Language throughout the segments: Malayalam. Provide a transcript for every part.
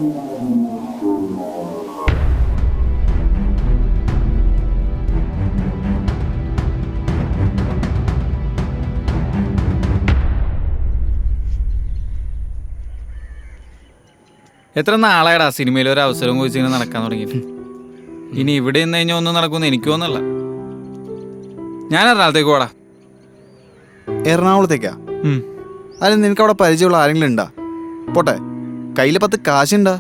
എത്ര നാളായടാ സിനിമയിൽ ഒരു അവസരം ചോദിച്ചിങ്ങനെ നടക്കാൻ തുടങ്ങിയിട്ട്. ഇനി ഇവിടെ നിന്ന് കഴിഞ്ഞാൽ ഒന്നും നടക്കുമെന്ന് എനിക്ക് തോന്നല്ല. ഞാൻ എറണാകുളത്തേക്ക് പോടാ. എറണാകുളത്തേക്കാ? അതിന് നിനക്ക് അവിടെ പരിചയമുള്ള ആരെങ്കിലും ഉണ്ടാ? പോട്ടെ, കയ്യിൽ 10 കാശുണ്ടാ?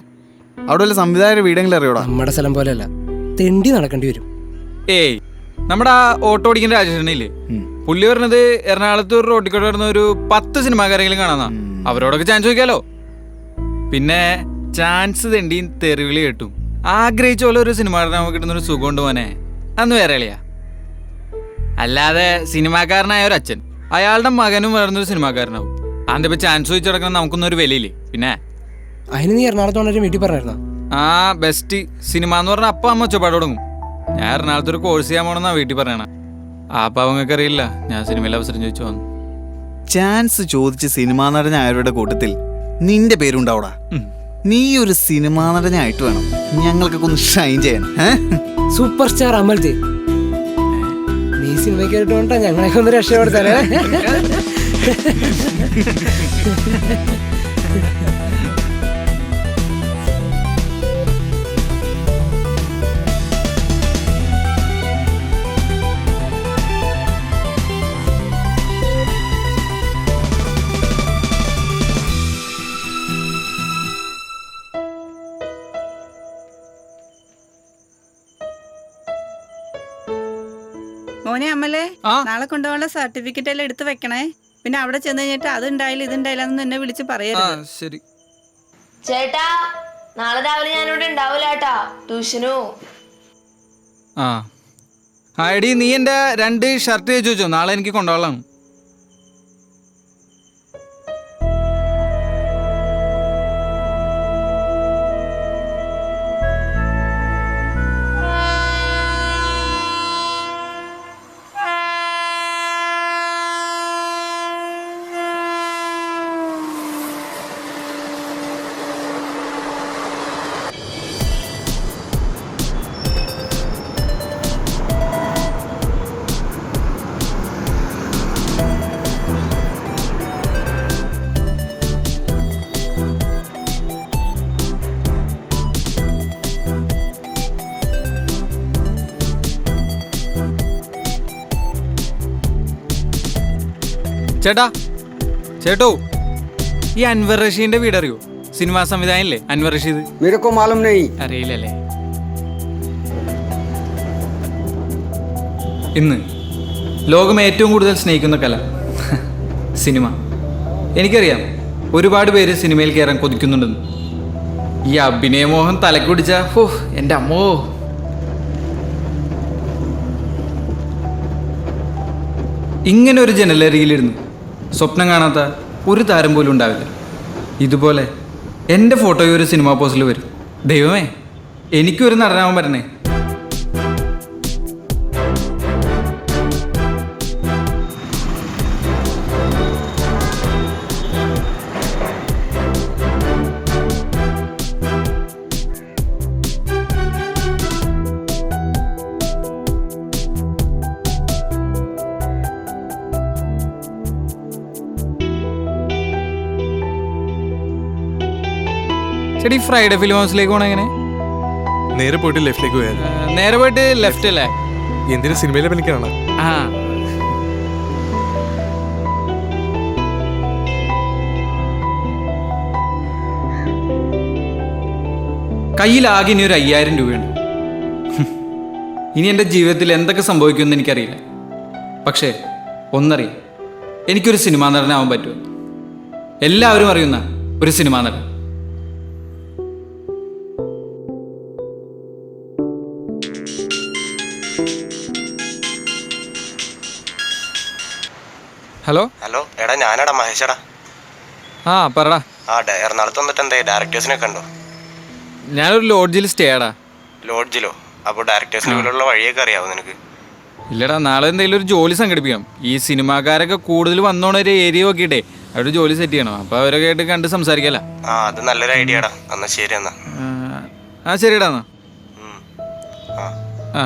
അവിടെ വല്ല സംവിധായകരുടെ വീടെങ്കിലും അറിയോടാ? നമ്മുടെ സ്ഥലം പോലെയല്ല, തെണ്ടി നടക്കേണ്ടി വരും. ഏയ്, നമ്മുടെ ആ ഓട്ടോ ഓടിക്കുന്ന രാജേഷനില്ലേ, പുള്ളി പറഞ്ഞത് എറണാകുളത്ത് ഒരു റോഡിൽ കൂടെ വരുന്ന ഒരു 10 സിനിമാക്കാരെങ്കിലും കാണാന്നാ. അവരോടൊക്കെ ചാൻസ് ചോദിക്കാലോ. പിന്നെ ചാൻസ് തെണ്ടിയും തെറിവിളി കേട്ടും ആഗ്രഹിച്ച പോലെ ഒരു സിനിമാക്കാരനാവുമ്പോ കിട്ടുന്നൊരു സുഖം ഉണ്ട് മോനെ, അന്ന് വേറെ കളിയാ. അല്ലാതെ സിനിമാക്കാരനായ ഒരു അച്ഛൻ അയാളുടെ മകനും വളർന്നൊരു സിനിമാക്കാരനാവും. അതിപ്പോ ചാൻസ് ചോദിച്ചു കിടക്കണം നമുക്കൊന്നും ഒരു വിലയില്ലേ. പിന്നെ അതിന് നീ എറണാകുളത്തോണ്ടൊരു വീട്ടിൽ പറഞ്ഞായിരുന്നോ? ആ ബെസ്റ്റ് സിനിമ എന്ന് പറഞ്ഞാൽ അപ്പം അമ്മ ഒച്ചപ്പാട് തുടങ്ങും. ഞാൻ എറണാകുളത്ത് ഒരു കോഴ്സ് ചെയ്യാൻ പോണെന്നാ വീട്ടിൽ പറയണ. അപ്പൊ അവങ്ങൾക്ക് അറിയില്ല ഞാൻ സിനിമയിൽ അവസരം ചോദിച്ചു വന്നു. ചാൻസ് ചോദിച്ച് സിനിമാ നടനായവരുടെ കൂട്ടത്തിൽ നിന്റെ പേരുണ്ടാവൂടാ. നീ ഒരു സിനിമാ നടനായിട്ട് വേണം ഞങ്ങൾക്കൊക്കെ ഒന്ന് ഷൈൻ ചെയ്യാൻ. സൂപ്പർ സ്റ്റാർ അമൽജി, നീ സിനിമയ്ക്ക് കേട്ടോണ്ടാ ഞങ്ങളെയൊക്കെ ഒന്ന് രക്ഷപ്പെടുത്താനേ. മോനെ അമ്മലേ, നാളെ കൊണ്ടുപോകാനുള്ള സർട്ടിഫിക്കറ്റ് എല്ലാം എടുത്ത് വെക്കണേ. പിന്നെ അവിടെ ചെന്ന് കഴിഞ്ഞിട്ട് അതുണ്ടായില്ല ഇതുണ്ടായില്ല എന്ന് എന്നെ വിളിച്ച് പറയരുത്. ശരി ചേട്ടാ, നാളെ രാവിലെ ഞാനിവിടെ ഉണ്ടാവില്ല കേട്ടാ, ട്യൂഷനു. ആ എടി, നീ എന്റെ 2 ഷർട്ട് തേച്ച് വെച്ചോ, നാളെ എനിക്ക് കൊണ്ടുപോകാം. ചേട്ടാ, ചേട്ടോ, ഈ അൻവർ റഷീദിന്റെ വീട് അറിയോ? സിനിമാ സംവിധായകനില്ലേ അൻവർ റഷീദ്? അറിയില്ലല്ലേ? ഇന്ന് ലോകം ഏറ്റവും കൂടുതൽ സ്നേഹിക്കുന്ന കല സിനിമ. എനിക്കറിയാം ഒരുപാട് പേര് സിനിമയിൽ കയറാൻ കൊതിക്കുന്നുണ്ടെന്ന്. ഈ അഭിനയമോഹം തലക്ക് പിടിച്ച എൻ്റെ അമ്മോ. ഇങ്ങനെ ഒരു ജനലരികിലിരുന്നു സ്വപ്നം കാണാത്ത ഒരു താരം പോലും ഉണ്ടാവില്ല. ഇതുപോലെ എൻ്റെ ഫോട്ടോയും ഒരു സിനിമാ പോസ്റ്റിൽ വരും. ദൈവമേ, എനിക്കൊരു നടനാവാൻ പറ്റണേ. ചേട്ടി, ഫ്രൈഡേ ഫിലിം ഹൗസിലേക്ക് പോകണം എങ്ങനെ? നേരെ പോയിട്ട് ലെഫ്റ്റിലേക്ക് പോയാൽ. നേരെ പോയിട്ട് ലെഫ്റ്റ് അല്ലേ? എന്തിനു സിനിമയിലെ പണിക്കാണ്? ആ, കയ്യിലാകെ ഇനി ഒരു 5000 രൂപയുണ്ട്. ഇനി എൻ്റെ ജീവിതത്തിൽ എന്തൊക്കെ സംഭവിക്കുമെന്ന് എനിക്കറിയില്ല. പക്ഷേ ഒന്നറിയാം, എനിക്കൊരു സിനിമാ നടനാവാൻ പറ്റുമോ? എല്ലാവരും അറിയുന്ന ഒരു സിനിമാ നടൻ. ഹലോ ഹലോ, എടാ ഞാനടാ മഹേഷടാ. ആ പറടാ. എറണാകുളത്ത് വന്നിട്ട് എന്താ ഡയറക്ടേഴ്സിനെ കണ്ടോ? ഞാനൊരു ലോഡ്ജിൽ സ്റ്റേ ആടാ. ലോഡ്ജിലോ? അപ്പോൾ ഡയറക്ടേഴ്സിന് പോലുള്ള വഴിയൊക്കെ അറിയാവോ നിനക്ക്? ഇല്ലടാ, നാളെ എന്തെങ്കിലും ഒരു ജോലി സംഘടിപ്പിക്കാം. ഈ സിനിമാക്കാരൊക്കെ കൂടുതൽ വന്നോണ ഒരു ഏരിയ നോക്കിയിട്ടേ അവിടെ ജോലി സെറ്റ് ചെയ്യണം. അപ്പോൾ അവരൊക്കെ ആയിട്ട് കണ്ട് സംസാരിക്കല. ആ അത് നല്ലൊരു ഐഡിയടാ. എന്നാ ശരി എന്നാ. ആ ശരിടാ എന്നാ. ആ ആ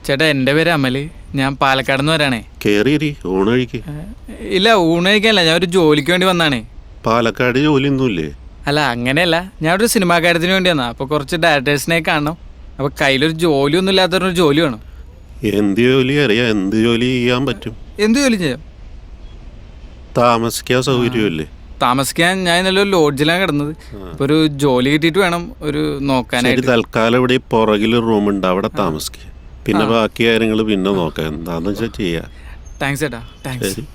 ചേട്ടാ, എൻ്റെ പേര് അമല്. ഞാൻ പാലക്കാട് നിന്ന് വരാണേ. കേറിയരി ഊണഴിക്ക്. ഇല്ല, ഊണ് കഴിക്കാനല്ല, ഞാൻ ഒരു ജോലിക്ക് വേണ്ടി വന്നാണേ. പാലക്കാട് ജോലിയൊന്നുമില്ലേ? അല്ല അങ്ങനെയല്ല, ഞാൻ ഒരു സിനിമാ കാര്യത്തിന് വേണ്ടി വന്നാ. അപ്പോൾ കുറച്ച് ഡയറക്ടേഴ്സിനെ കാണണം. അപ്പോൾ കയ്യിലൊരു ജോലിയൊന്നും ഇല്ലാത്തൊരു ജോലി വേണം. എന്ത് ജോലി അറിയാം? എന്ത് ജോലി ചെയ്യാൻ പറ്റും? എന്ത് ജോലി ചെയ്യാം? താമസിക്കാൻ സൗകര്യമല്ലേ? താമസിക്കാൻ ഞാൻ നല്ലൊരു ലോഡ്ജിലാണ് കിടന്നത്. അപ്പോൾ ഒരു ജോലി കിട്ടിയിട്ട് വേണം ഒരു നോക്കാനായിട്ട്. തൽക്കാലം ഇവിടെ പുറകിൽ റൂമുണ്ട്, അവിടെ താമസിക്കുക. പിന്നെ ബാക്കി കാര്യങ്ങൾ പിന്നെ നോക്കാം. എന്താന്ന് വെച്ചാൽ ചെയ്യാം. താങ്ക്സ് ചേട്ടാ, താങ്ക്സ്. ശരി.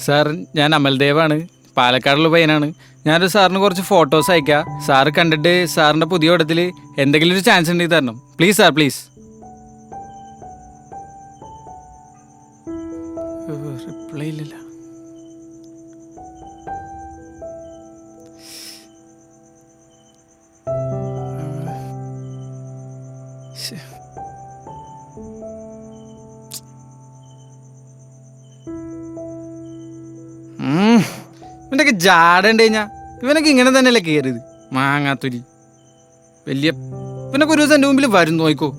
സാർ, ഞാൻ അമൽദേവാണ്. പാലക്കാടുള്ള പയ്യനാണ്. ഞാനൊരു സാറിന് കുറച്ച് ഫോട്ടോസ് അയക്കാം. സാറ് കണ്ടിട്ട് സാറിൻ്റെ പുതിയ പടത്തിൽ എന്തെങ്കിലും ഒരു ചാൻസ് ഉണ്ടെങ്കിൽ തരണം. Please sir, please. റിപ്ലൈ ഇല്ലല്ലോ. ഇവനൊക്കെ ജാടണ്ട് കഴിഞ്ഞാ ഇവനൊക്കെ ഇങ്ങനെ തന്നെയല്ലേ കയറിയത്. മാങ്ങാത്തൊരി വലിയ ഇവനൊക്കെ ഒരു ദിവസം എൻ്റെ മുമ്പിൽ വരും, നോക്കോ.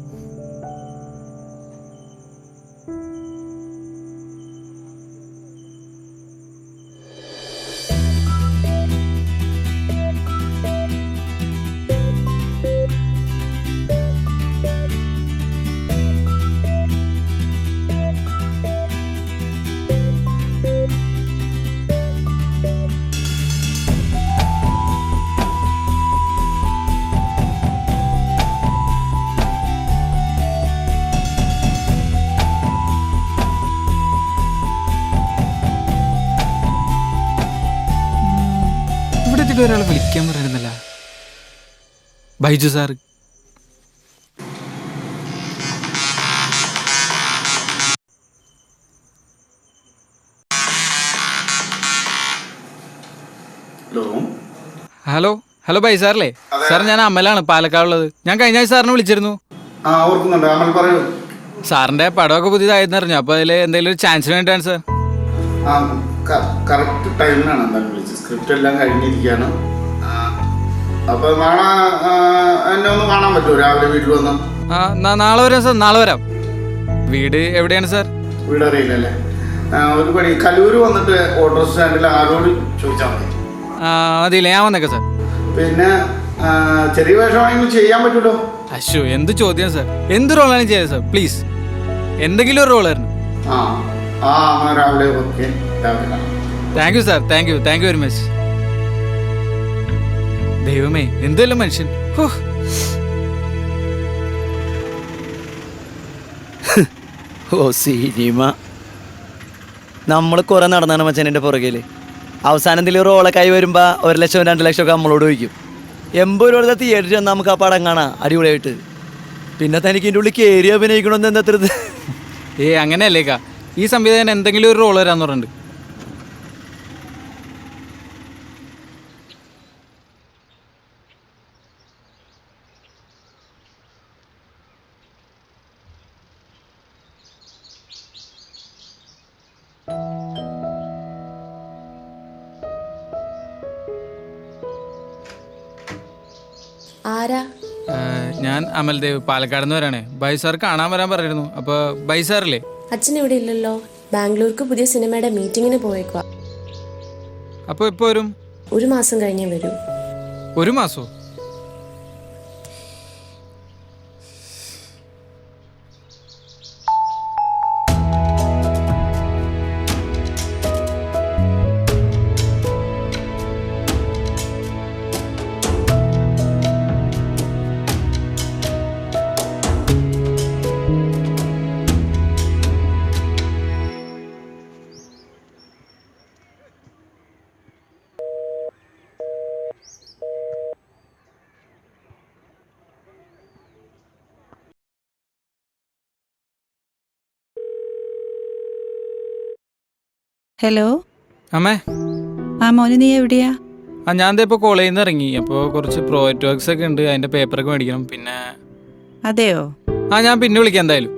ഒരാളെ വിളിക്കാൻ പറയുന്നില്ല. ബൈജു സാറ്. ഹലോ ഹലോ ബൈ സാറല്ലേ? സാർ, ഞാൻ അമലാണ്, പാലക്കാടുള്ളത്. ഞാൻ കഴിഞ്ഞ ആഴ്ച സാറിനെ വിളിച്ചിരുന്നു. സാറിന്റെ പടമൊക്കെ പുതിയതായിരുന്നു അറിഞ്ഞു. അപ്പോൾ അതിൽ എന്തെങ്കിലും ഒരു ചാൻസിന് വേണ്ടിയാണ് സാർ. കറക്റ്റ് ടൈമിനാണ് എന്തായാലും വിളിച്ചത്. സ്ക്രിപ്റ്റ് എല്ലാം കഴിഞ്ഞിരിക്കുകയാണ്. അപ്പോൾ നാളെ എന്നെ ഒന്ന് കാണാൻ പറ്റുമോ? രാവിലെ വീട്ടിൽ വന്ന്. നാളെ വരാം സാർ, നാളെ വരാം. വീട് എവിടെയാണ് സാർ? വീട് അറിയില്ലല്ലേ? ഒരു പണി, കലൂര് വന്നിട്ട് ഓട്ടോ സ്റ്റാൻഡിൽ ആരോട് ചോദിച്ചാൽ മതി. അതില്ല, ഞാൻ വന്നേക്കാം സാർ. പിന്നെ ചെറിയ വേഷമാണെങ്കിൽ ചെയ്യാൻ പറ്റുമല്ലോ. അശ്ശോ, എന്ത് ചോദ്യം സാർ. എന്ത് റോളാണ് ചെയ്യാം സാർ, പ്ലീസ്. എന്തെങ്കിലും ഒരു റോളായിരുന്നു. രാവിലെ ഓക്കെ, രാവിലെ കാണാം. Thank you sir, thank you very much. ദൈവമേ, എന്തെല്ലാം മനുഷ്യൻ. ഓ സിനിമ, നമ്മൾ കുറെ നടന്നാണ് മച്ചൻ്റെ പുറകില്. അവസാനം എന്തെങ്കിലും റോളൊക്കെ ആയി വരുമ്പോൾ 1 ലക്ഷം 2 ലക്ഷം ഒക്കെ നമ്മളോട് ചോദിക്കും. 80 രൂപ തിയേറ്ററിൽ ചെന്നാൽ നമുക്ക് ആ പടം കാണാം അടിപൊളിയായിട്ട്. പിന്നെ തനിക്ക് ഇതിൻ്റെ ഉള്ളിൽ കയറി അഭിനയിക്കണമെന്ന് എന്താ അത്ര? അങ്ങനെയല്ലേക്കാ, ഈ സംവിധാനം എന്തെങ്കിലും ഒരു റോൾ വരാന്ന് പറഞ്ഞിട്ടുണ്ട്. ആരാ? ഞാൻ അമൽദേവ്, പാലക്കാട് നിന്ന് വരാണേ. ബൈ സാർ കാണാൻ വരാൻ പറഞ്ഞിരുന്നു. അപ്പോൾ ബൈ സാറല്ലേ? അച്ഛൻ ഇവിടെ ഇല്ലല്ലോ, ബാംഗ്ലൂർക്ക് പുതിയ സിനിമയുടെ മീറ്റിങ്ങിന് പോയേക്കുക. അപ്പൊ എപ്പോ വരും? 1 മാസം കഴിഞ്ഞേ വരൂ. 1 മാസോ? ഹലോ അമ്മേ. മോനെ, നീ എവിടെയാ? ഞാൻ ഇപ്പൊ കോളേജിൽ നിന്ന് ഇറങ്ങി. അപ്പോൾ കുറച്ച് പ്രോജക്റ്റ് വർക്ക്സ് ഒക്കെ ഉണ്ട്, അതിന്റെ പേപ്പറൊക്കെ മേടിക്കണം. പിന്നെ അതെയോ? ഞാൻ പിന്നെ വിളിക്കാം എന്തായാലും.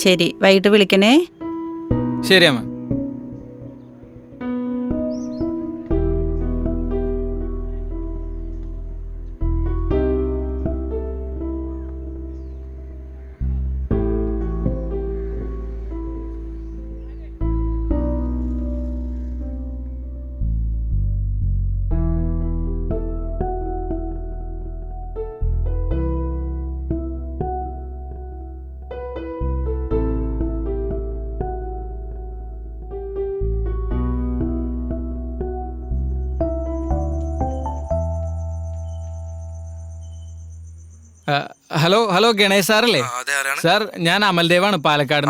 ശരി, വൈകിട്ട് വിളിക്കണേ. ശരി അമ്മ. ഹലോ ഗണേഷ് സാറല്ലേ? സാർ, ഞാൻ അമൽദേവാണ്, പാലക്കാട്.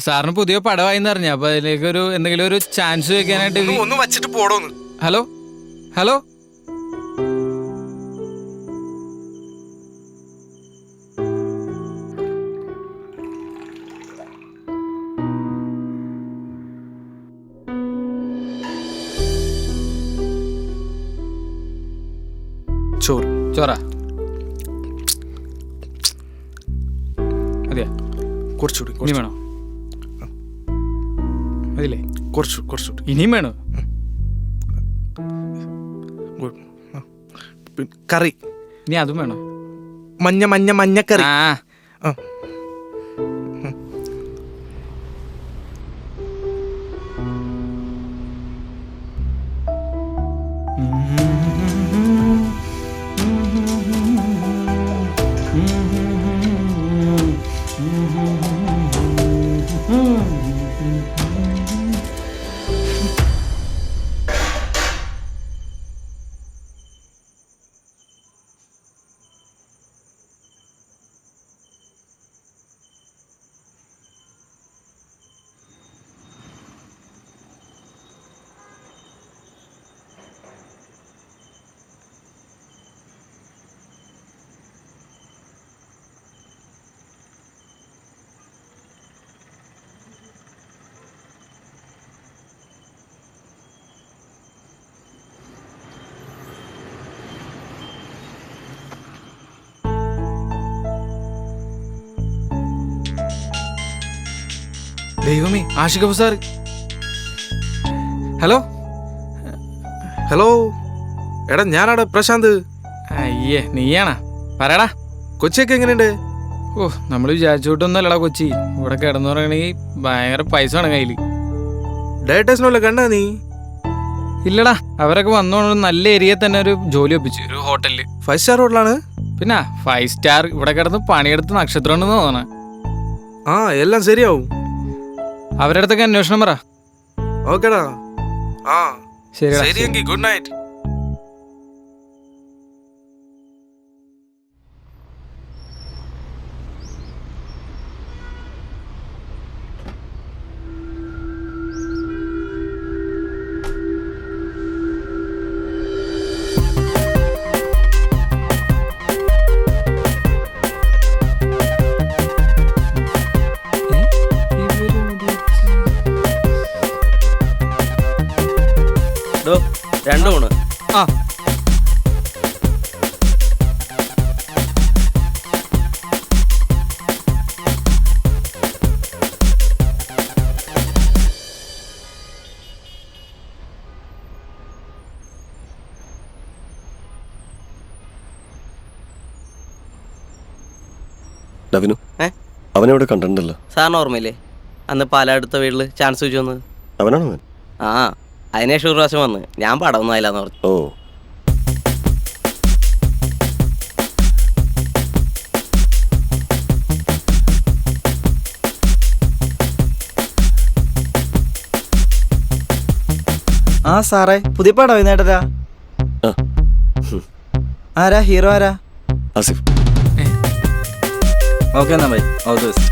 സാറിന് പുതിയ പടവായിന്ന് അറിഞ്ഞ, അപ്പൊ അതിലേക്ക് എന്തെങ്കിലും ഒരു ചാൻസ് വെക്കാനായിട്ട്. ഹലോ ഹലോ ചോറ അതെയാ? കുറച്ചുകൂടി ഇനി വേണോ? അതില്ലേ കുറച്ചുകൂടി ഇനിയും വേണോ? കറി. ഇനി അതും വേണോ? മഞ്ഞക്കറി. ദൈവമേ, Aashiq Abu sir. Hello hello, എടാ ഞാനാടാ പ്രശാന്ത്. അയ്യേ, നീയാണാ? പറയടാ. കൊച്ചിയൊക്കെ എങ്ങനെയുണ്ട്? നമ്മൾ വിചാരിച്ചോട്ടൊന്നല്ലടാ കൊച്ചി. ഇവിടെ കിടന്നു പറയണെങ്കിൽ ഭയങ്കര പൈസ ആണ് കയ്യിൽ. ഡയറ്റേഴ്സിനുള്ള കണ്ടാ നീ? ഇല്ലടാ, അവരൊക്കെ വന്നോണ്ട് നല്ല ഏരിയയിൽ തന്നെ ഒരു ജോലി ഒപ്പിച്ചു, ഒരു ഹോട്ടലില്. 5 സ്റ്റാർ ഹോട്ടലാണ്? പിന്നെ 5 സ്റ്റാർ. ഇവിടെ കിടന്ന് പണിയെടുത്ത് നക്ഷത്രം ഉണ്ടെന്ന് തോന്നണേ. എല്ലാം ശരിയാവും. അവരുടെ അടുത്തൊക്കെ അന്വേഷണം പറ. ഓക്കേടാ. ശരിടാ. ശരിയെങ്കിൽ ഗുഡ് നൈറ്റ്. രണ്ടൂണ്. ഡവിനു, അവനെവിടെ കണ്ടിട്ടുണ്ടല്ലോ. സാറിന് ഓർമ്മയില്ലേ അന്ന് പാലാടുത്ത വീട്ടില് ചാൻസ് ചോദിച്ചു വന്നത്? അവനാണോ അവൻ? അതിനുശേഷം ഒരു പ്രാവശ്യം വന്ന് ഞാൻ പടമൊന്നും ആയില്ലെന്ന് പറഞ്ഞു. ഓ ആ സാറേ, പുതിയ പടം വൈകുന്നേട്ടരാ. ആ. ആരാ ഹീറോ ആരാ? ആസിഫ്. ഓക്കെ എന്നാ ബൈ, ഓൾ ദി ബെസ്റ്റ്.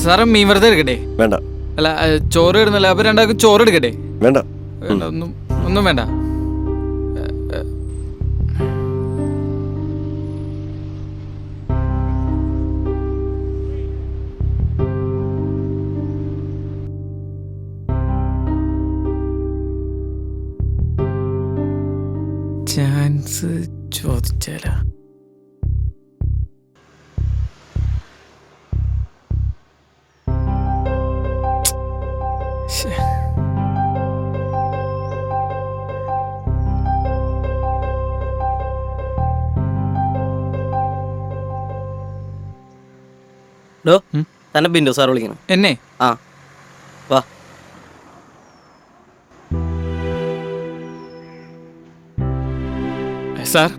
സാറേ മീൻ വെറുതെ എടുക്കട്ടെ? വേണ്ട അല്ല ചോറ് ഇടുന്നില്ല, അപ്പൊ രണ്ടാൾക്കും ചോറ് എടുക്കട്ടെ? വേണ്ട. വേണ്ട, ഒന്നും വേണ്ട. ചാൻസ് ചോദിച്ചാലാ? തന്നെ ബിന്ദു സാർ വിളിക്കണം. എന്നെ? ആ വാ. സാർ.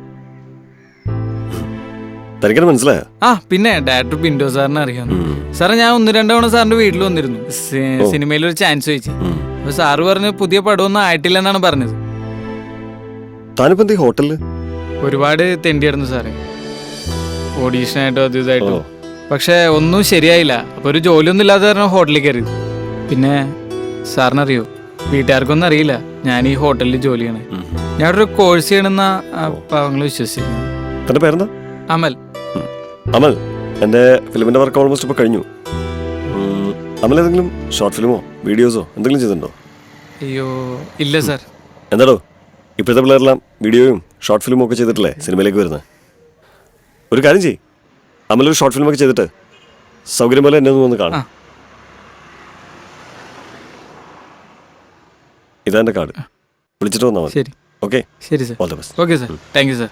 തനിക്കത് മനസ്സിലായോ? ആ പിന്നെ ഡയറക്ടർ ബിൻഡോ സാറിനെ അറിയാം സാറേ. ഞാൻ 1-2 തവണ സാറിന്റെ വീട്ടിൽ വന്നിരുന്നു, സിനിമയിൽ ഒരു ചാൻസ് ചോദിച്ചു. അപ്പൊ സാറ് പറഞ്ഞ് പുതിയ പടമൊന്നും ആയിട്ടില്ലെന്നാണ് പറഞ്ഞത്. താനിപ്പോ എന്ത് ഹോട്ടലില്? ഒരുപാട് തെണ്ടിയായിരുന്നു സാറേ, ഓഡീഷനായിട്ടോ അത് ഇതായിട്ടോ. പക്ഷെ ഒന്നും ശരിയായില്ല. അപ്പൊ ഒരു ജോലിയൊന്നും ഇല്ലാതെ കാരണം ഹോട്ടലിൽ കയറി. പിന്നെ സാറിനറിയോ, വീട്ടുകാർക്കൊന്നും അറിയില്ല ഞാൻ ഈ ഹോട്ടലിൽ ജോലി ചെയ്യണേ. ഞാനൊരു കോഴ്സ് ചെയ്യണമെന്ന പാവങ്ങൾ വിശ്വസിക്കുന്നു. തന്റെ പേരെന്താ? അമൽ. അമൽ, എൻ്റെ ഫിലിമിന്റെ വർക്ക് ഓൾമോസ്റ്റ് ഇപ്പോൾ കഴിഞ്ഞു. അമൽ ഏതെങ്കിലും ഷോർട്ട് ഫിലിമോ വീഡിയോസോ എന്തെങ്കിലും ചെയ്തിട്ടുണ്ടോ? അയ്യോ ഇല്ല സാർ. എന്താടോ ഇപ്പോഴത്തെ പിള്ളേരെല്ലാം വീഡിയോയും ഷോർട്ട് ഫിലിമും ഒക്കെ ചെയ്തിട്ടല്ലേ സിനിമയിലേക്ക് വരുന്നത്? ഒരു കാര്യം ചെയ്യ്, അമൽ ഒരു ഷോർട്ട് ഫിലിമൊക്കെ ചെയ്തിട്ട് സൗകര്യം പോലെ എന്നെ ഒന്ന് കാണാം. ഇതാ എൻ്റെ കാർഡ്, വിളിച്ചിട്ട് വന്നാൽ മതി. ശരി. ഓക്കെ ശരി sir. All the best. Okay sir, thank you sir.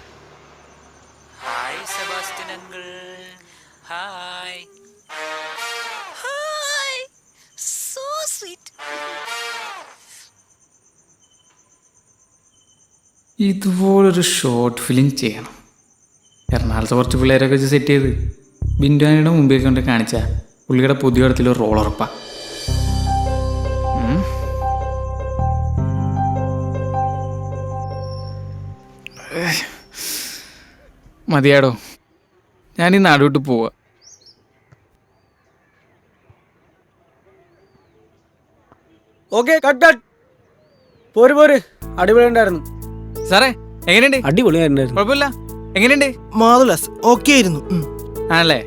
ഇതുപോലൊരു ഷോർട്ട് ഫിലിം ചെയ്യണം. എറണാകുളത്ത് കുറച്ച് പിള്ളേരൊക്കെ വെച്ച് സെറ്റ് ചെയ്ത് ബിൻഡുവാനിയുടെ മുമ്പിൽ കൊണ്ട് കാണിച്ച പുള്ളിയുടെ പുതിയ ഇടത്തിലൊരു റോൾ ഉറപ്പാ. മതിയാടോ, ഞാൻ ഈ നാട് വിട്ട് പോവാ. Okay cut cut. പോര് പോര്, അടിപൊളി ഉണ്ടായിരുന്നു സാറേ. എങ്ങനെയുണ്ട്? അടിപൊളിയായിരുന്നു. കുഴപ്പമില്ല. എങ്ങനെയുണ്ട്? മാതുലസ് ഓക്കെ ആയിരുന്നു. ആണല്ലേ?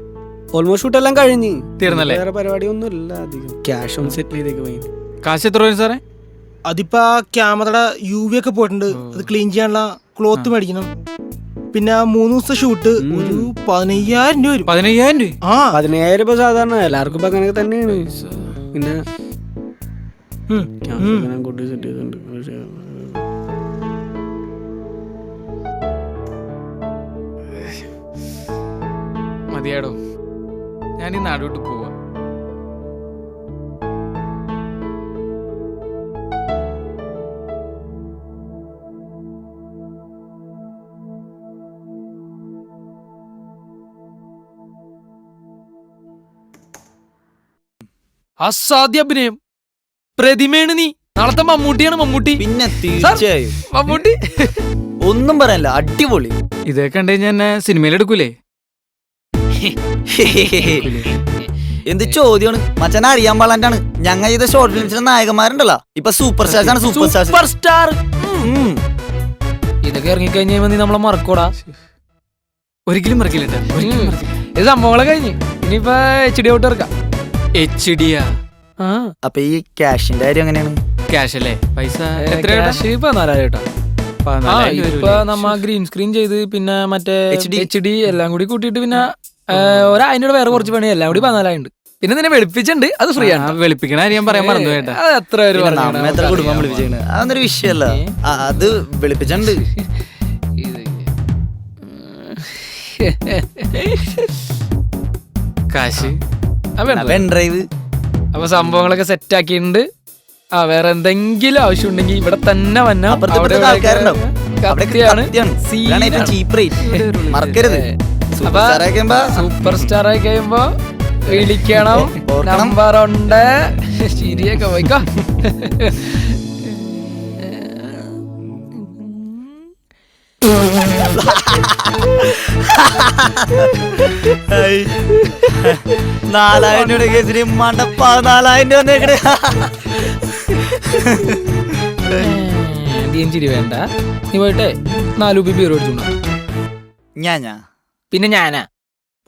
ഓൾമോസ്റ്റ് ഷൂട്ട് എല്ലാം കഴിഞ്ഞ് തീർന്നല്ലേ? വേറെ പരിപാടിയൊന്നും ഇല്ല അധികം. ക്യാഷ് ഒന്ന് സെറ്റിൽ ചെയ്തേക്ക് പോയി. കാശ് എത്ര വരും സാറേ? അതിപ്പോ ക്യാമറയുടെ UV ഒക്കെ പോയിട്ടുണ്ട്, അത് ക്ലീൻ ചെയ്യാനുള്ള ക്ലോത്ത് മേടിക്കണം. പിന്നെ 3 ദിവസത്തെ ഷൂട്ട് ഒരു 15,000 രൂപ വരും. 15,000 രൂപ? ആ 15,000 രൂപ സാധാരണ എല്ലാവർക്കും ഇപ്പൊ അങ്ങനെ തന്നെയാണ്. പിന്നെ കൂട്ടി സെറ്റ് ചെയ്തിട്ടുണ്ട്. മതിയാടോ, ഞാൻ ഈ നാട് വിട്ട് പോവാ. അസാധ്യ അഭിനയം, പ്രതിമയാണ് നീ. നാളത്തെ മമ്മൂട്ടിയാണ് മമ്മൂട്ടി. പിന്നെ തീർച്ചയായും മമ്മൂട്ടി ഒന്നും പറയാനില്ല, അടിപൊളി. ഇതൊക്കെ കണ്ടു കഴിഞ്ഞാൽ എന്നെ സിനിമയിലെടുക്കൂലേ? എന്ത് ചോദ്യമാണ് മച്ചാൻ, അറിയാൻ പാടാണ്ടാണ്. ഞങ്ങൾ ചെയ്ത ഷോർട്ട് ഫിലിംസിന്റെ നായകന്മാരുണ്ടല്ലോ, ഇപ്പൊ സൂപ്പർ സ്റ്റാർസ് ആണ്. Super star. ഇതൊക്കെ ഇറങ്ങിക്കഴിഞ്ഞ നീ നമ്മളെ മറക്കൂടാ. ഒരിക്കലും മറക്കില്ല. ഇത് സംഭവങ്ങളെ കഴിഞ്ഞ് ഇനിയിപ്പോ HD ഔട്ട് ഇറക്കാം. HD യാ? അപ്പൊ ഈ ക്യാഷിന്റെ കാര്യം എങ്ങനെയാണ്? ക്യാഷ് അല്ലേ? പൈസ എത്ര? 14,000. ഇപ്പൊ നമ്മ എത്ര? ഗ്രീൻ സ്ക്രീൻ ചെയ്ത് പിന്നെ മറ്റേ HD എല്ലാം കൂടി കൂട്ടിയിട്ട് പിന്നെ അതിനോട് വേറെ കുറച്ച് പണി എല്ലാം കൂടി 14,000 ഉണ്ട്. പിന്നെ നിന്നെ വെളുപ്പിച്ചിട്ടുണ്ട്, അത് ഫ്രീ ആണ്. വെളുപ്പിക്കണ കാര്യം പറയാൻ മറന്നു കേട്ടാ. അത് എത്ര പേര് നമ്മ എത്ര കുടുംബം വിളിപ്പിച്ചേക്കണ്, അതൊന്നൊരു വിഷയമല്ല. അത് വെളുപ്പിച്ചുണ്ട്. കാശ് പെൺഡ്രൈവ്. അപ്പൊ സംഭവങ്ങളൊക്കെ സെറ്റ് ആക്കിയിട്ടുണ്ട്. വേറെ എന്തെങ്കിലും ആവശ്യം ഉണ്ടെങ്കിൽ ഇവിടെ തന്നെ വന്നാ മറക്കരുത്. സൂപ്പർ സ്റ്റാർ ആയി കഴിയുമ്പോ വിളിക്കണം. നമ്പർ ഉണ്ട്. ശരിയൊക്കെ പോയിക്കോ. $4000 മണ്ടപ്പ 4000 ചിരി വേണ്ട. നീ പോയിട്ടെ 4 രൂപ ബീർ മേടിച്ചോണ്ടോ. ഞാനാ പിന്നെ ഞാനാ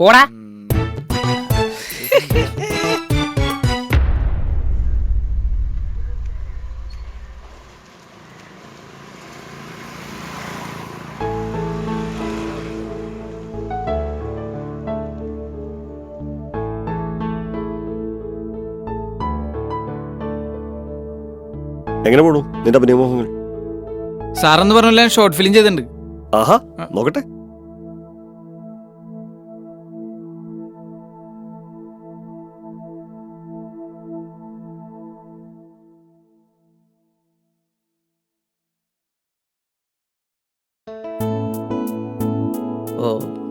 പോടാ. എങ്ങനെ പോണു നിന്റെ അഭിനയമോഹങ്ങൾ? സാറെന്ന് പറഞ്ഞ ഷോർട്ട് ഫിലിം ചെയ്തിട്ടുണ്ട്. ആഹാ, നോക്കട്ടെ. ഓ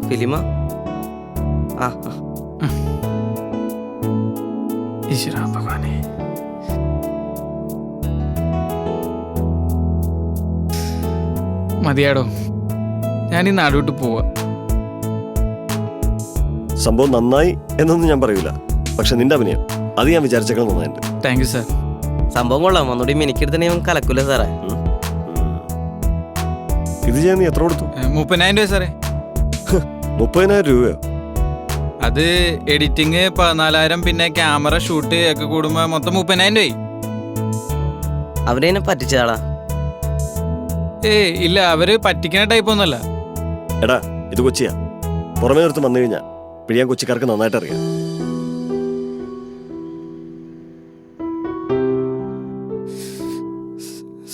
ഫിലിമ. ഈശ്വരാ ഭഗവാനേ. മതിയാടോ, ഞാൻ ഈ നാടോട്ട് പോവാ. സംഭവം നന്നായി എന്നൊന്നും ഞാൻ പറയൂല, പക്ഷെ നിന്റെ അഭിനയം അത് ഞാൻ വിചാരിച്ചേക്കാൾ നന്നായിട്ടുണ്ട്. Thank you sir. സംഭവം കൊള്ളാം. ഒന്നുകൂടി മിനിക്കെടുത്തന്നെ കലക്കൂല സാറേ. ഇത് ചെയ്യാൻ നീ എത്ര കൊടുത്തു? 30,000 രൂപ സാറേ. 30,000 രൂപയോ? അത് എഡിറ്റിങ് 14,000, പിന്നെ ക്യാമറ ഷൂട്ട് ഒക്കെ കൂടുമ്പോ മൊത്തം 30,000 രൂപയായി. അവരെന്നെ പറ്റിച്ചതാടാ. ഇല്ല, അവര് പറ്റിക്കുന്ന ടൈപ്പ് ഒന്നുമല്ല. എടാ, ഇത് കൊച്ചിയാ. പുറമേ നിർത്ത് വന്നു കഴിഞ്ഞാ പിടിയാൻ കൊച്ചിക്കാർക്ക് നന്നായിട്ട് അറിയാം.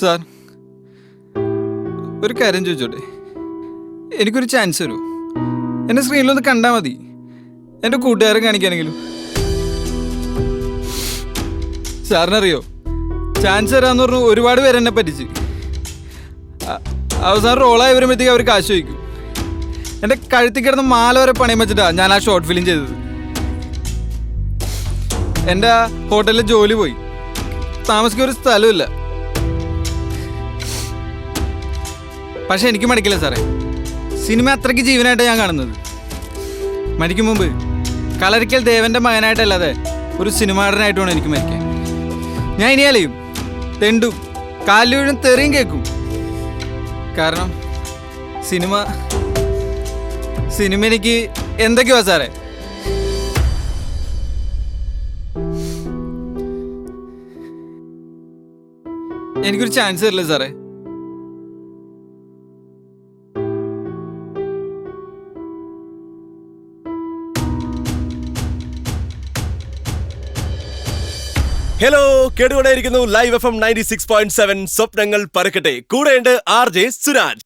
സാർ, ഒരു കാര്യം ചോദിച്ചോട്ടെ? എനിക്കൊരു ചാൻസ് തരൂ. എന്നെ സ്ക്രീനിലൊന്ന് കണ്ടാൽ മതി, എൻ്റെ കൂട്ടുകാരെ കാണിക്കാനെങ്കിലും. സാറിനറിയോ, ചാൻസ് തരാന്ന് പറഞ്ഞു ഒരുപാട് പേര് എന്നെ പറ്റിച്ച്. അവസാനം റോളായി വരുമ്പോഴത്തേക്ക് അവർ കാശ് ചോദിക്കും. എൻ്റെ കഴുത്തിൽ കിടന്ന് മാല വരെ പണയം വെച്ചിട്ടാ ഞാൻ ആ ഷോർട്ട് ഫിലിം ചെയ്തത്. എൻ്റെ ഹോട്ടലിൽ ജോലി പോയി, താമസിക്കാൻ ഒരു സ്ഥലമില്ല. പക്ഷെ എനിക്ക് മടിക്കില്ല സാറേ. സിനിമ അത്രയ്ക്ക് ജീവനായിട്ടാണ് ഞാൻ കാണുന്നത്. മരിക്കും മുമ്പ് കളരിക്കൽ ദേവന്റെ മകനായിട്ടല്ലാതെ ഒരു സിനിമാടനായിട്ട് വേണം എനിക്ക് മരിക്കാൻ. ഞാൻ ഇനി അലയും, തെണ്ടും, കാലിലും തെറിയും കേൾക്കും. കാരണം സിനിമ എനിക്ക് എന്തൊക്കെയാ സാറേ. എനിക്കൊരു ചാൻസ് തരില്ല സാറേ. ഹലോ, കേട്ടുകൊണ്ടേയിരിക്കുന്നു ലൈവ് FM 96.7 സ്വപ്നങ്ങൾ പറക്കട്ടെ. കൂടെയുണ്ട് RJ സുരാജ്.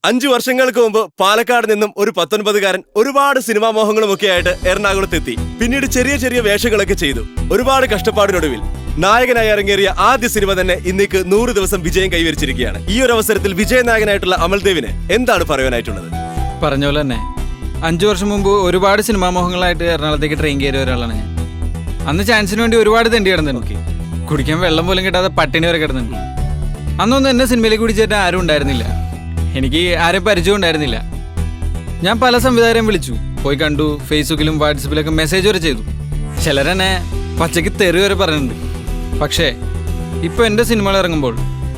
5 വർഷങ്ങൾക്ക് മുമ്പ് പാലക്കാട് നിന്നും ഒരു 19കാരൻ ഒരുപാട് സിനിമാ മോഹങ്ങളും ഒക്കെ ആയിട്ട് എറണാകുളത്തെത്തി. പിന്നീട് ചെറിയ ചെറിയ വേഷങ്ങളൊക്കെ ചെയ്തു. ഒരുപാട് കഷ്ടപ്പാടിനൊടുവിൽ നായകനായി ഇറങ്ങേറിയ ആദ്യ സിനിമ തന്നെ ഇന്നേക്ക് 100 ദിവസം വിജയം കൈവരിച്ചിരിക്കുകയാണ്. ഈ ഒരു അവസരത്തിൽ വിജയനായകനായിട്ടുള്ള അമൽദേവിന് എന്താണ് പറയാനായിട്ടുള്ളത്? പറഞ്ഞ പോലെ തന്നെ 5 വർഷം മുമ്പ് ഒരുപാട് സിനിമാ മോഹങ്ങളായിട്ട് എറണാകുളത്തേക്ക് ട്രെയിൻ കയറിയ ഒരാളാണ് ഞാൻ. അന്ന് ചാൻസിന് വേണ്ടി ഒരുപാട് തെണ്ടി കിടന്നുണ്ട്. കുടിക്കാൻ വെള്ളം പോലും കിട്ടാതെ പട്ടിണി വരെ കിടന്നുണ്ട്. അന്നൊന്നും എന്നെ സിനിമയിലേക്ക് കുടിച്ചേറ്റാൻ ആരും ഉണ്ടായിരുന്നില്ല. എനിക്ക് ആരെയും പരിചയം ഉണ്ടായിരുന്നില്ല. ഞാൻ പല സംവിധായകരെയും വിളിച്ചു, പോയി കണ്ടു, ഫേസ്ബുക്കിലും വാട്സപ്പിലൊക്കെ മെസ്സേജ് വരെ ചെയ്തു. ചിലരെന്നെ പച്ചയ്ക്ക് തെറി വരെ പറഞ്ഞിട്ടുണ്ട്. പക്ഷേ ഇപ്പോൾ എൻ്റെ സിനിമകൾ ഇറങ്ങുമ്പോൾ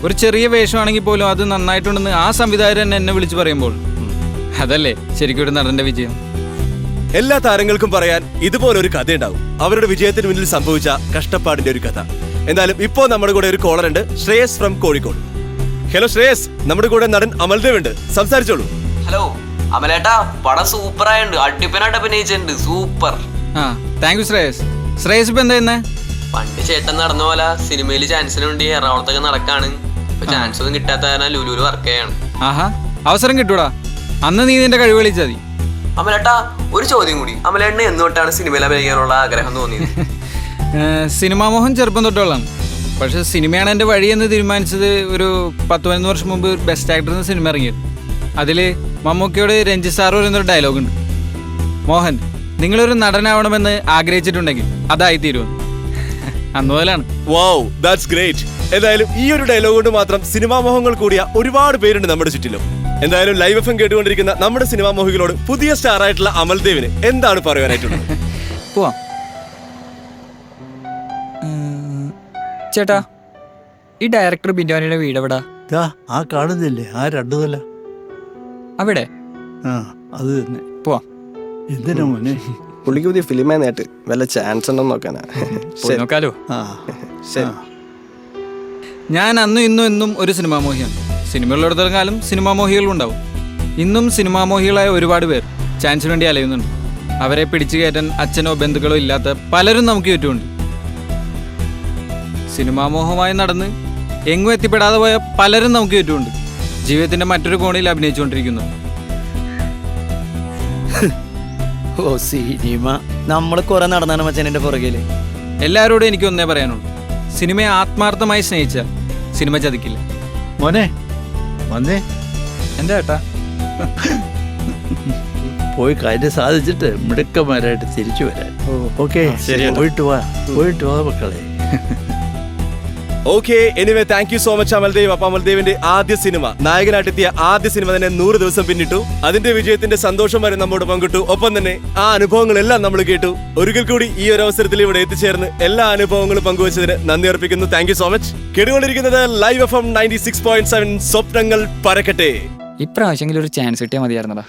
ഒരു ചെറിയ വേഷമാണെങ്കിൽ പോലും അത് നന്നായിട്ടുണ്ടെന്ന് ആ സംവിധായകൻ എന്നെ വിളിച്ച് പറയുമ്പോൾ അതല്ലേ ശരിക്കും ഒരു നടന്റെ വിജയം. എല്ലാ താരങ്ങൾക്കും പറയാൻ ഇതുപോലൊരു കഥയുണ്ടാവും, അവരുടെ വിജയത്തിന് മുന്നിൽ സംഭവിച്ച കഷ്ടപ്പാടിന്റെ ഒരു കഥ. എന്തായാലും ഇപ്പോൾ നമ്മുടെ കൂടെ ഒരു കോളർ ഉണ്ട്, ശ്രേയസ് ഫ്രം കോഴിക്കോട്. ഹലോ ശ്രേയസ്, നമ്മുടെ കൂടെ നടൻ അമൽദേവ് ഉണ്ട്, സംസാരിച്ചോളൂ. ഹലോ അമലേട്ടാ, പടം സൂപ്പർ ആയിട്ടുണ്ട്, അടിപ്പനായിട്ട് അഭിനയിച്ചിട്ടുണ്ട്, super. Thank you Shreyas. Shreyas ഇപ്പൊ എന്താ ചെയ്യുന്നേ? പണ്ട് ചേട്ടൻ നടന്ന പോലെ സിനിമയിൽ ചാൻസിന് വേണ്ടി എറണാകുളത്തൊക്കെ നടക്കാണ്. ഇപ്പൊ ചാൻസ് ഒന്നും കിട്ടാത്ത കാരണം ലുലുവിൽ വർക്ക് ചെയ്യാണ്. ആഹാ, അവസരം കിട്ടൂടാ. അന്ന് നീ നിന്റെ കഴിവ് കളിച്ചാൽ മതി. അമലേട്ടാ ഒരു ചോദ്യം കൂടി, അമലേട്ടന് എന്തുകൊണ്ടാണ് സിനിമയിൽ അഭിനയിക്കാനുള്ള ആഗ്രഹം തോന്നിയത്? സിനിമാമോഹൻ ചെറുപ്പം തൊട്ടുള്ളതാണ്. പക്ഷെ സിനിമയാണ് എൻ്റെ വഴിയെന്ന് തീരുമാനിച്ചത് ഒരു 10-11 വർഷം മുമ്പ് ബെസ്റ്റ് ആക്ടർ എന്ന സിനിമ ഇറങ്ങിയത്. അതിൽ മമ്മൂക്കയോട് രഞ്ജിത്ത് സാർ പറയുന്നൊരു ഡയലോഗുണ്ട്, മോഹൻ നിങ്ങളൊരു നടനാവണമെന്ന് ആഗ്രഹിച്ചിട്ടുണ്ടെങ്കിൽ അതായിത്തീരുമെന്ന്. അന്ന് മുതലാണ്. Wow, that's great. എന്തായാലും ഈ ഒരു ഡയലോഗ് കൊണ്ട് മാത്രം സിനിമാ മോഹങ്ങൾ കൂടിയ ഒരുപാട് പേരുണ്ട് നമ്മുടെ ചുറ്റിലും. എന്തായാലും ലൈവ് എഫ് എം കേട്ടുകൊണ്ടിരിക്കുന്ന നമ്മുടെ സിനിമാ മോഹികളോട് പുതിയ സ്റ്റാർ ആയിട്ടുള്ള അമൽദേവിന് എന്താണ് പറയാനായിട്ടുള്ളത്? പോവാം. ചേട്ടാ, ഈ ഡയറക്ടർ ബിന്ദുവാനിയുടെ വീട് എവിടാ? ആ കാണുന്നില്ലേ ആ രണ്ടു നില? അവിടെ. ആ അത് തന്നെ. പോവാം. എന്തിനാ മോനെ? പുള്ളിക്ക് പുതിയ ഫിലിമായി നേട്ട് വല്ല ചാൻസ് ഉണ്ടോ നോക്കാനാ. പോയി നോക്കാലോ. ശരി. ഞാൻ അന്നും ഇന്നും എന്നും ഒരു സിനിമാമോഹിയാണ്. സിനിമകളിടത്തോളം കാലം സിനിമാമോഹികളും ഉണ്ടാവും. ഇന്നും സിനിമാമോഹികളായ ഒരുപാട് പേർ ചാൻസിന് വേണ്ടി അലയുന്നുണ്ട്. അവരെ പിടിച്ചു കയറ്റാൻ അച്ഛനോ ബന്ധുക്കളോ ഇല്ലാത്ത പലരും നമുക്ക് ചുറ്റുമുണ്ട്. സിനിമാമോഹമായി നടന്ന് എങ്ങും എത്തിപ്പെടാതെ പോയ പലരും നമുക്ക് ചുറ്റുമുണ്ട്. ജീവിതത്തിന്റെ മറ്റൊരു കോണിൽ അഭിനയിച്ചുകൊണ്ടിരിക്കുന്നു. ഓ സിനിമ, നമ്മള് കുറെ നടന്നാണ് മച്ചനെ പുറകില്. എല്ലാവരോടും എനിക്ക് ഒന്നേ പറയാനുള്ളൂ, സിനിമയെ ആത്മാർത്ഥമായി സ്നേഹിച്ചാൽ സിനിമ ചതിക്കില്ല. മോനെ വന്നേ. എന്താ ചേട്ടാ? പോയി കാര്യം സാധിച്ചിട്ട് മിടുക്കന്മാരായിട്ട് തിരിച്ചു വരാൻ. ഓക്കെ, പോയിട്ട് വാ മക്കളെ. Okay, anyway thank you so much Amaldev. അപ്പൊ അമൽദേവിന്റെ ആദ്യ സിനിമ, നായകനായിട്ടെത്തിയ ആദ്യ സിനിമ തന്നെ 100 ദിവസം പിന്നിട്ടു. അതിന്റെ വിജയത്തിന്റെ സന്തോഷം വരെ നമ്മോട് പങ്കിട്ടു. ഒപ്പം തന്നെ ആ അനുഭവങ്ങളെല്ലാം നമ്മൾ കേട്ടു. ഒരിക്കൽ കൂടി ഈ ഒരു അവസരത്തിൽ ഇവിടെ എത്തിച്ചേർന്ന് എല്ലാ അനുഭവങ്ങളും പങ്കുവച്ചതിന് നന്ദി അർപ്പിക്കുന്നു. Thank you so much. കേട്ടുകൊണ്ടിരിക്കുന്നത് ലൈവ് FM 96.7 സ്വപ്നങ്ങൾ പരക്കട്ടെ. ഇപ്രാവശ്യമെങ്കിലും ഒരു ചാൻസ് കിട്ടിയാൽ മതിയായിരുന്നടാ.